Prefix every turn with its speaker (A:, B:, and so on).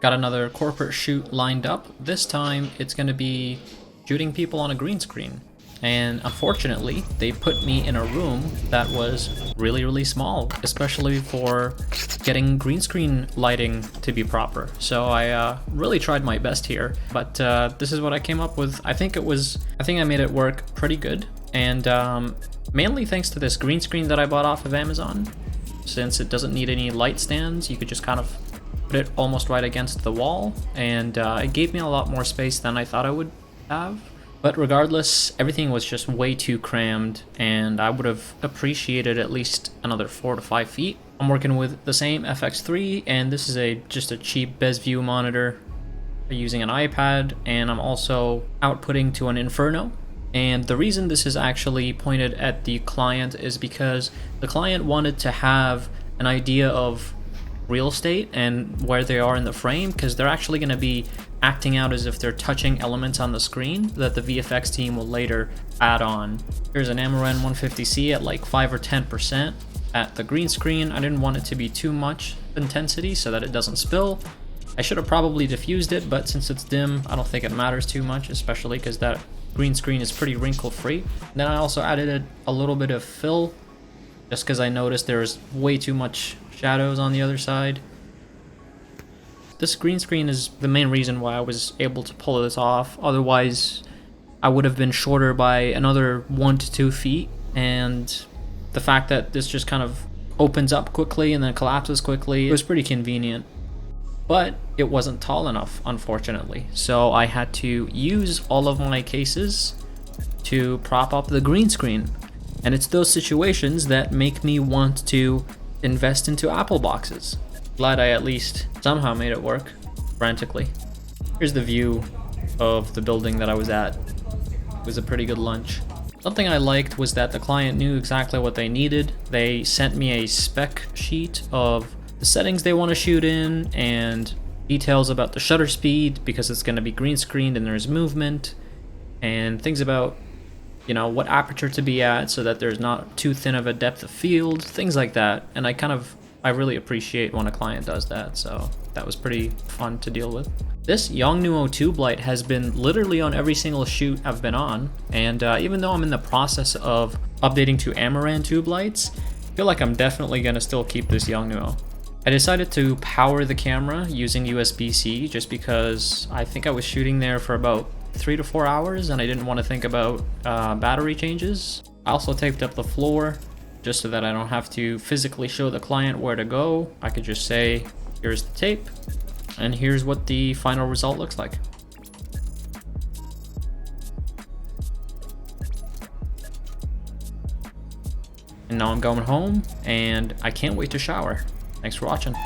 A: Got another corporate shoot lined up. This time it's going to be shooting people on a green screen. And unfortunately, they put me in a room that was really small, especially for getting green screen lighting to be proper. So I really tried my best here, but this is what I came up with. I think I made it work pretty good. And mainly thanks to this green screen that I bought off of Amazon. Since it doesn't need any light stands, you could just kind of put it almost right against the wall, and it gave me a lot more space than I thought I would have. But regardless, everything was just way too crammed, and I would have appreciated at least another 4 to 5 feet. I'm working with the same FX3, and this is just a cheap BezView monitor using an iPad, and I'm also outputting to an Inferno. And the reason this is actually pointed at the client is because the client wanted to have an idea of real estate and where they are in the frame, because they're actually going to be acting out as if they're touching elements on the screen that the VFX team will later add on. Here's an Amaran 150C at like 5 or 10% at the green screen. I didn't want it to be too much intensity so that it doesn't spill. I should have probably diffused it, but since it's dim, I don't think it matters too much, especially because that green screen is pretty wrinkle free. Then I also added a little bit of fill just because I noticed there was way too much shadows on the other side. This green screen is the main reason why I was able to pull this off. Otherwise, I would have been shorter by another 1 to 2 feet, and the fact that this just kind of opens up quickly and then collapses quickly, it was pretty convenient. But it wasn't tall enough, unfortunately. So I had to use all of my cases to prop up the green screen. And it's those situations that make me want to invest into Apple boxes. Glad I at least somehow made it work, frantically. Here's the view of the building that I was at. It was a pretty good lunch. Something I liked was that the client knew exactly what they needed. They sent me a spec sheet of the settings they want to shoot in and details about the shutter speed because it's going to be green screened and there's movement, and things about, you know, what aperture to be at so that there's not too thin of a depth of field, things like that. And I really appreciate when a client does that, so that was pretty fun to deal with. This Yongnuo tube light has been literally on every single shoot I've been on, and even though I'm in the process of updating to Amaran tube lights, I feel like I'm definitely going to still keep this Yongnuo. I decided to power the camera using USB-C just because I think I was shooting there for about 3 to 4 hours and I didn't want to think about battery changes. I also taped up the floor just so that I don't have to physically show the client where to go. I could just say, here's the tape, and here's what the final result looks like. And now I'm going home, and I can't wait to shower. Thanks for watching.